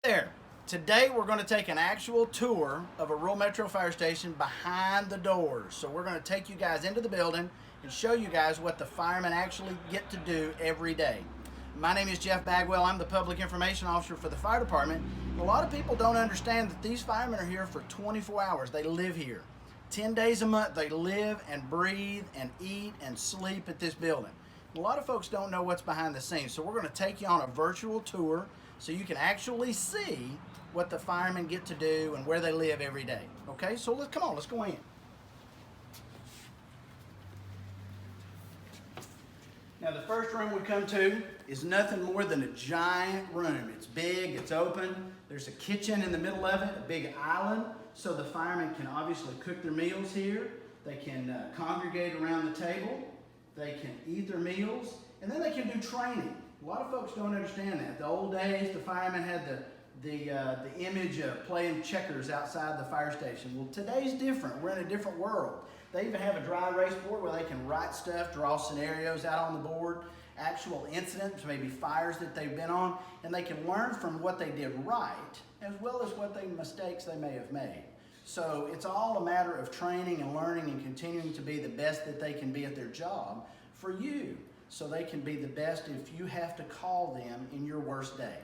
There. Today we're going to take an actual tour of a rural metro fire station behind the doors. So we're going to take you guys into the building and show you guys what the firemen actually get to do every day. My name is Jeff Bagwell. I'm the public information officer for the fire department. A lot of people don't understand that these firemen are here for 24 hours. They live here. 10 days a month they live and breathe and eat and sleep at this building. A lot of folks don't know what's behind the scenes, so we're going to take you on a virtual tour so you can actually see what the firemen get to do and where they live every day. Okay, so come on, let's go in. Now the first room we come to is nothing more than a giant room. It's big, it's open, there's a kitchen in the middle of it, a big island, so the firemen can obviously cook their meals here. They can congregate around the table, they can eat their meals, and then they can do training. A lot of folks don't understand that. The old days, the firemen had the image of playing checkers outside the fire station. Well, today's different. We're in a different world. They even have a dry erase board where they can write stuff, draw scenarios out on the board, actual incidents, maybe fires that they've been on, and they can learn from what they did right as well as what mistakes they may have made. So it's all a matter of training and learning and continuing to be the best that they can be at their job for you, so they can be the best if you have to call them in your worst day.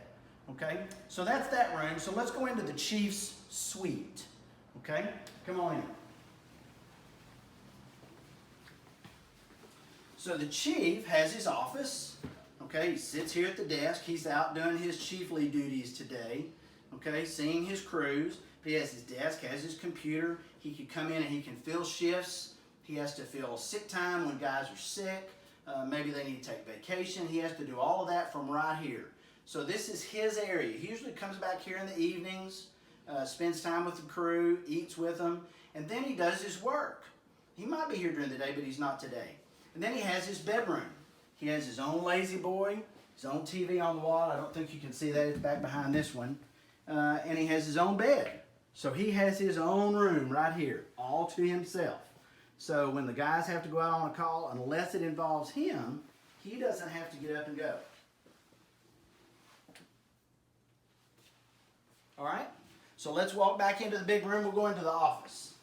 Okay, so that's that room. So let's go into the chief's suite. Okay, come on in. So the chief has his office. Okay, he sits here at the desk. He's out doing his chiefly duties today. Okay, seeing his crews. He has his desk, has his computer. He can come in and he can fill shifts. He has to fill sick time when guys are sick. Maybe they need to take vacation. He has to do all of that from right here. So this is his area. He usually comes back here in the evenings, spends time with the crew, eats with them, and then he does his work. He might be here during the day, but he's not today. And then he has his bedroom. He has his own lazy boy, his own TV on the wall. I don't think you can see that. It's back behind this one. And he has his own bed. So he has his own room right here, all to himself. So when the guys have to go out on a call, unless it involves him, he doesn't have to get up and go. All right? So let's walk back into the big room. We'll go into the office.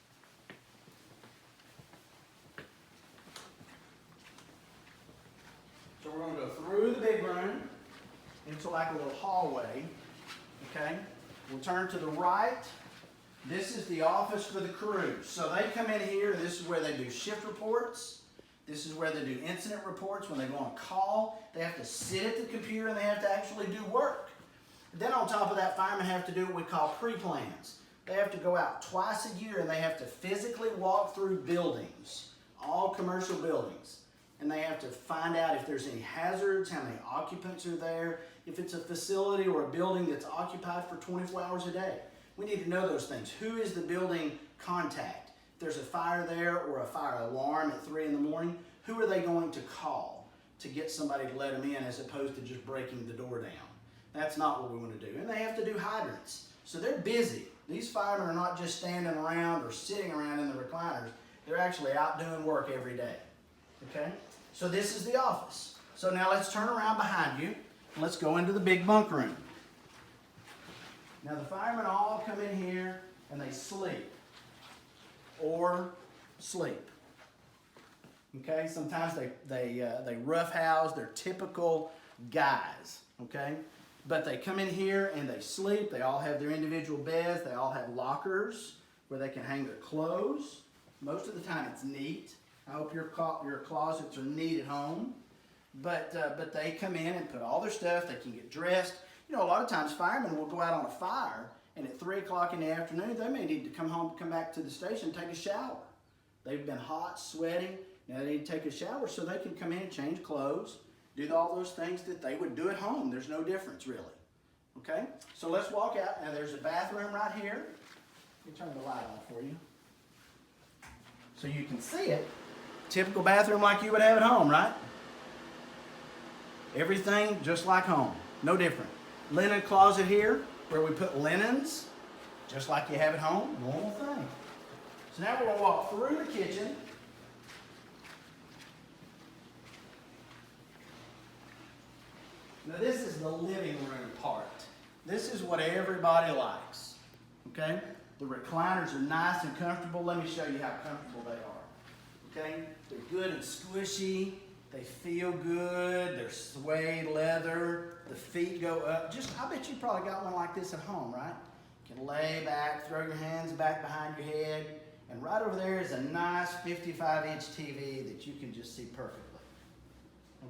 So we're going to go through the big room into like a little hallway. Okay? We'll turn to the right. This is the office for the crew. So they come in here, and this is where they do shift reports. This is where they do incident reports. When they go on call, they have to sit at the computer and they have to actually do work. Then on top of that, firemen have to do what we call pre-plans. They have to go out twice a year and they have to physically walk through buildings, all commercial buildings. And they have to find out if there's any hazards, how many occupants are there, if it's a facility or a building that's occupied for 24 hours a day. We need to know those things. Who is the building contact? If there's a fire there or a fire alarm at 3 in the morning, who are they going to call to get somebody to let them in as opposed to just breaking the door down? That's not what we want to do. And they have to do hydrants. So they're busy. These firemen are not just standing around or sitting around in the recliners. They're actually out doing work every day. Okay? So this is the office. So now let's turn around behind you and let's go into the big bunk room. Now the firemen all come in here and they sleep or sleep. Okay? Sometimes they roughhouse. They're typical guys. Okay? But they come in here and they sleep. They all have their individual beds. They all have lockers where they can hang their clothes. Most of the time it's neat. I hope your closets are neat at home. But they come in and put all their stuff. They can get dressed. You know, a lot of times firemen will go out on a fire, and at 3 o'clock in the afternoon, they may need to come home, come back to the station, and take a shower. They've been hot, sweating. Now they need to take a shower so they can come in and change clothes, do all those things that they would do at home. There's no difference, really. Okay? So let's walk out. Now there's a bathroom right here. Let me turn the light off for you so you can see it. Typical bathroom like you would have at home, right? Everything just like home. No different. Linen closet here where we put linens, just like you have at home. Normal thing. So now we're going to walk through the kitchen. Now this is the living room part. This is what everybody likes, okay? The recliners are nice and comfortable. Let me show you how comfortable they are, okay? They're good and squishy. They feel good. They're suede leather. The feet go up. I bet you probably got one like this at home, right? You can lay back, throw your hands back behind your head, and right over there is a nice 55-inch TV that you can just see perfectly.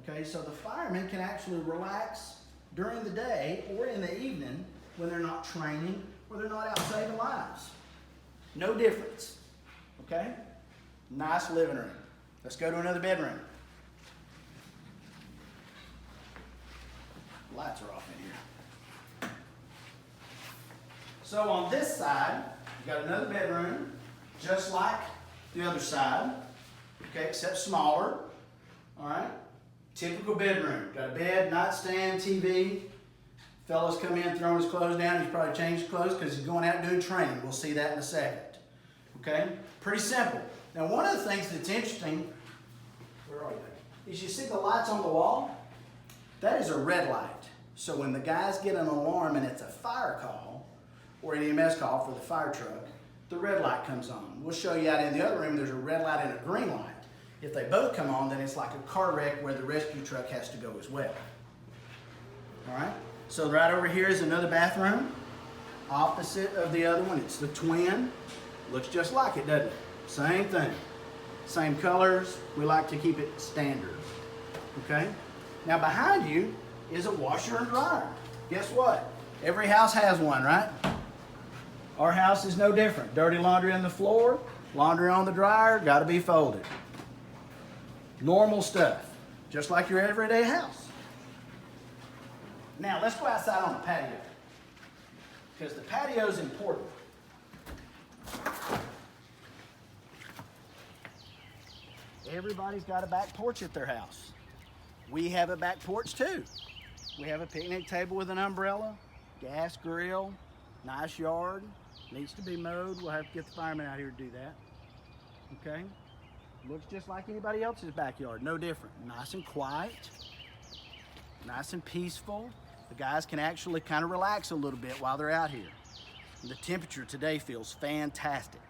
Okay, so the firemen can actually relax during the day or in the evening when they're not training or they're not out saving lives. No difference, okay? Nice living room. Let's go to another bedroom. Lights are off in here. So on this side, you've got another bedroom, just like the other side, okay, except smaller, all right? Typical bedroom. Got a bed, nightstand, TV. Fellas come in, throwing his clothes down. He's probably changed his clothes because he's going out doing training. We'll see that in a second. Okay? Pretty simple. Now, one of the things that's interesting, where are you? Is you see the lights on the wall? That is a red light. So when the guys get an alarm and it's a fire call or an EMS call for the fire truck, the red light comes on. We'll show you out in the other room, there's a red light and a green light. If they both come on, then it's like a car wreck where the rescue truck has to go as well. All right? So right over here is another bathroom, opposite of the other one. It's the twin. Looks just like it, doesn't it? Same thing. Same colors. We like to keep it standard. Okay? Now behind you is a washer and dryer. Guess what? Every house has one, right? Our house is no different. Dirty laundry on the floor, laundry on the dryer, got to be folded. Normal stuff, just like your everyday house. Now let's go outside on the patio, because the patio is important. Everybody's got a back porch at their house. We have a back porch too. We have a picnic table with an umbrella, gas grill, nice yard, needs to be mowed. We'll have to get the firemen out here to do that. Okay? Looks just like anybody else's backyard, no different. Nice and quiet, nice and peaceful. The guys can actually kind of relax a little bit while they're out here. And the temperature today feels fantastic.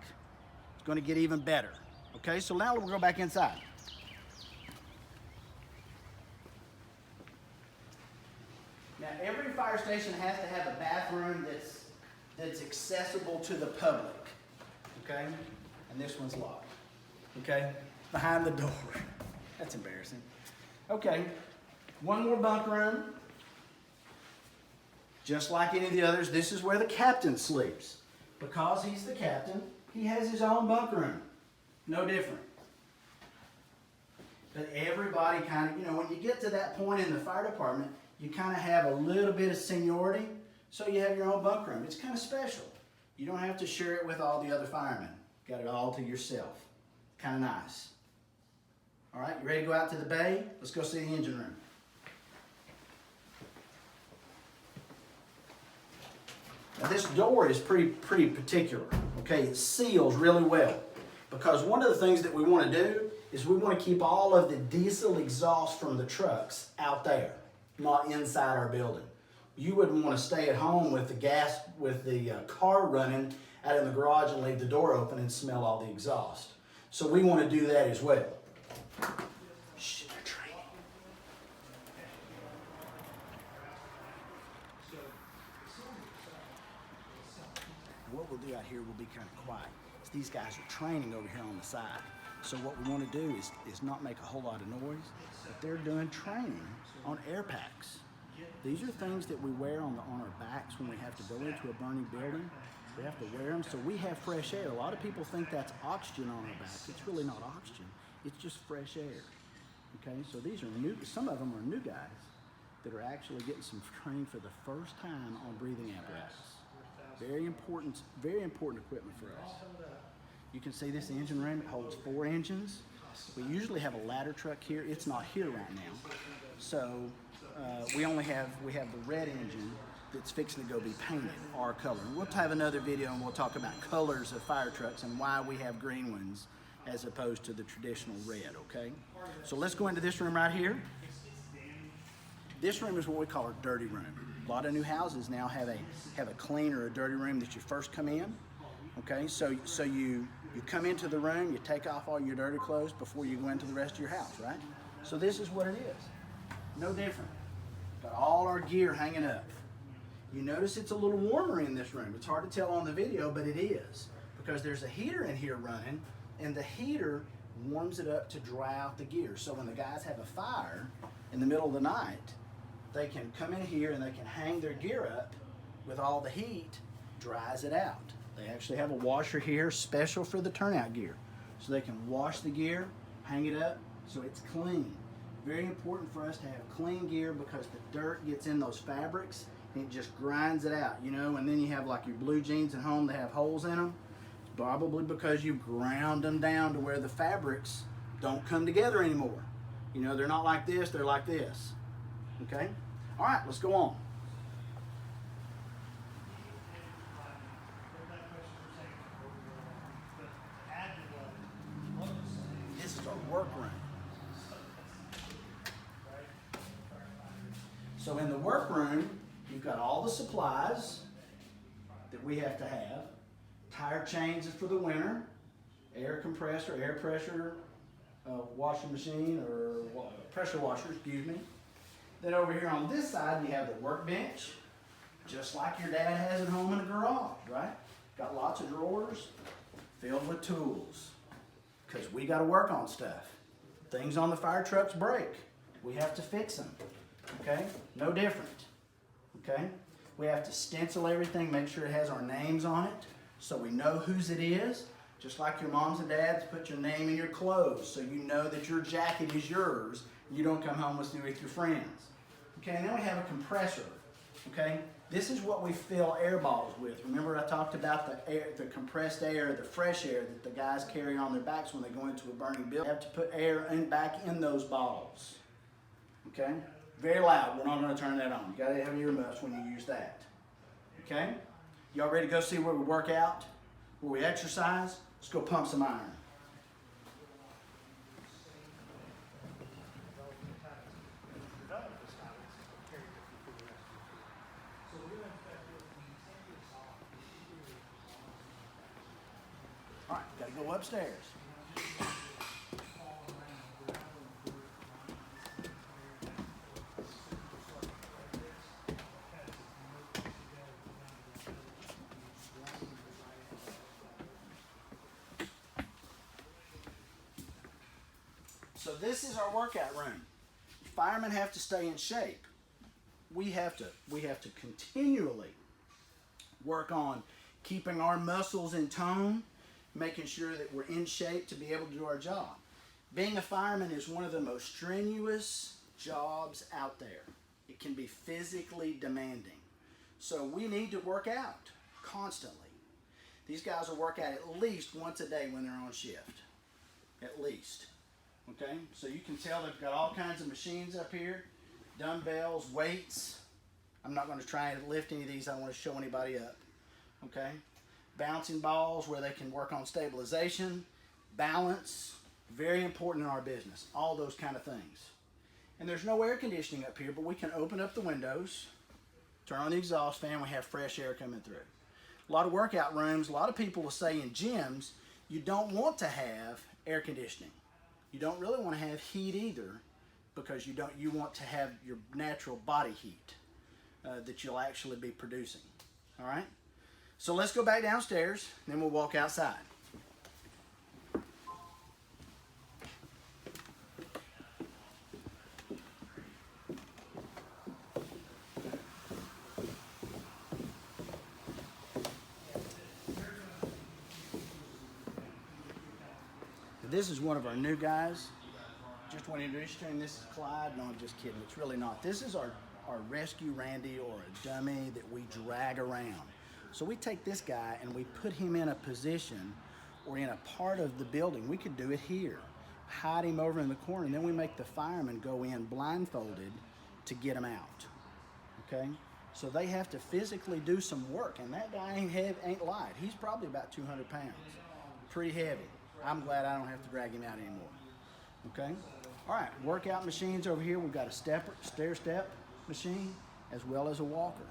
It's going to get even better. Okay, so now we'll go back inside. Now every fire station has to have a bathroom that's accessible to the public. Okay, and this one's locked. Okay, behind the door. That's embarrassing. Okay, one more bunk room. Just like any of the others, this is where the captain sleeps. Because he's the captain, he has his own bunk room. No different. But everybody kind of, when you get to that point in the fire department, you kind of have a little bit of seniority, so you have your own bunk room. It's kind of special. You don't have to share it with all the other firemen. Got it all to yourself. Kind of nice. All right, you ready to go out to the bay? Let's go see the engine room. Now this door is pretty particular. Okay, it seals really well. Because one of the things that we want to do is we want to keep all of the diesel exhaust from the trucks out there, not inside our building. You wouldn't want to stay at home with the car running out in the garage and leave the door open and smell all the exhaust. So we want to do that as well. Shh, they're training. What we'll do out here will be kind of quiet. These guys are training over here on the side. So what we want to do is not make a whole lot of noise, but they're doing training on air packs. These are things that we wear on our backs when we have to go into a burning building. We have to wear them so we have fresh air. A lot of people think that's oxygen on our back. It's really not oxygen. It's just fresh air. Okay, so these are new, some of them are new guys that are actually getting some training for the first time on breathing apparatus. Very important equipment for us. You can see this engine room, it holds 4 engines. We usually have a ladder truck here. It's not here right now. So we have the red engine that's fixing to go be painted our color. And we'll have another video and we'll talk about colors of fire trucks and why we have green ones as opposed to the traditional red, okay? So let's go into this room right here. This room is what we call our dirty room. A lot of new houses now have a clean or a dirty room that you first come in. Okay, so you come into the room, you take off all your dirty clothes before you go into the rest of your house, right? So this is what it is. No different. Got all our gear hanging up. You notice it's a little warmer in this room. It's hard to tell on the video, but it is, because there's a heater in here running, and the heater warms it up to dry out the gear. So when the guys have a fire in the middle of the night, they can come in here and they can hang their gear up with all the heat, dries it out. They actually have a washer here special for the turnout gear. So they can wash the gear, hang it up so it's clean. Very important for us to have clean gear because the dirt gets in those fabrics and it just grinds it out, you know, and then you have like your blue jeans at home that have holes in them. It's probably because you ground them down to where the fabrics don't come together anymore. You know, they're not like this, they're like this. Okay? All right, let's go on. This is our workroom. So in the workroom, you've got all the supplies that we have to have. Tire chains is for the winter, air compressor, air pressure, washing machine, or pressure washer, excuse me. Then over here on this side, you have the workbench, just like your dad has at home in a garage, right? Got lots of drawers filled with tools, because we got to work on stuff. Things on the fire trucks break. We have to fix them, okay? No different, okay? We have to stencil everything, make sure it has our names on it, so we know whose it is. Just like your moms and dads put your name in your clothes, so you know that your jacket is yours. You don't come home with your friends. Okay, and then we have a compressor. Okay, this is what we fill air bottles with. Remember I talked about the air, the compressed air, the fresh air that the guys carry on their backs when they go into a burning building. They have to put air back in those bottles. Okay, very loud. We're not going to turn that on. You got to have earmuffs when you use that. Okay, y'all ready to go see where we work out, where we exercise? Let's go pump some iron. All right, got to go upstairs. So this is our workout room. Firemen have to stay in shape. We have to continually work on keeping our muscles in tone, making sure that we're in shape to be able to do our job. Being a fireman is one of the most strenuous jobs out there. It can be physically demanding. So we need to work out constantly. These guys will work out at least once a day when they're on shift. At least. Okay, so you can tell they've got all kinds of machines up here, dumbbells, weights. I'm not going to try and lift any of these. I don't want to show anybody up. Okay, bouncing balls where they can work on stabilization, balance, very important in our business, all those kind of things. And there's no air conditioning up here, but we can open up the windows, turn on the exhaust fan, we have fresh air coming through. A lot of workout rooms, a lot of people will say in gyms, you don't want to have air conditioning. You don't really want to have heat either, because you want to have your natural body heat that you'll actually be producing. All right? So let's go back downstairs, and then we'll walk outside. This is one of our new guys. Just want to introduce you to him. This is Clyde. No, I'm just kidding. It's really not. This is our rescue Randy, or a dummy that we drag around. So we take this guy and we put him in a position or in a part of the building. We could do it here. Hide him over in the corner, and then we make the firemen go in blindfolded to get him out. Okay? So they have to physically do some work, and that guy ain't light. He's probably about 200 pounds. Pretty heavy. I'm glad I don't have to drag him out anymore. Okay? All right, workout machines over here. We've got a stair step machine, as well as a walker.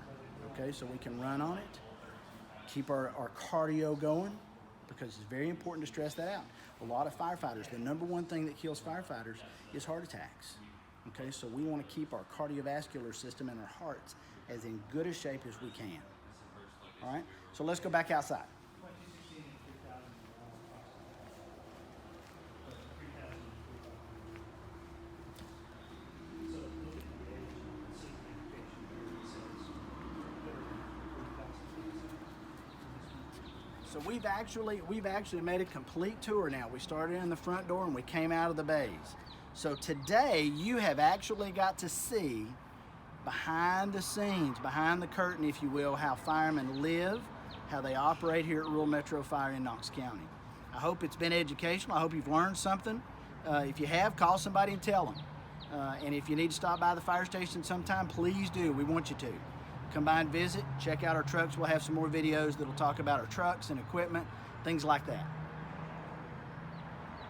Okay, so we can run on it, keep our cardio going, because it's very important to stress that out. A lot of firefighters, the number one thing that kills firefighters is heart attacks. Okay, so we want to keep our cardiovascular system and our hearts as in good a shape as we can. All right, so let's go back outside. So we've actually made a complete tour now. We started in the front door and we came out of the bays. So today you have actually got to see behind the scenes, behind the curtain, if you will, how firemen live, how they operate here at Rural Metro Fire in Knox County. I hope it's been educational. I hope you've learned something. If you have, call somebody and tell them. And if you need to stop by the fire station sometime, please do. We want you to. Come by and visit, check out our trucks. We'll have some more videos that'll talk about our trucks and equipment, things like that.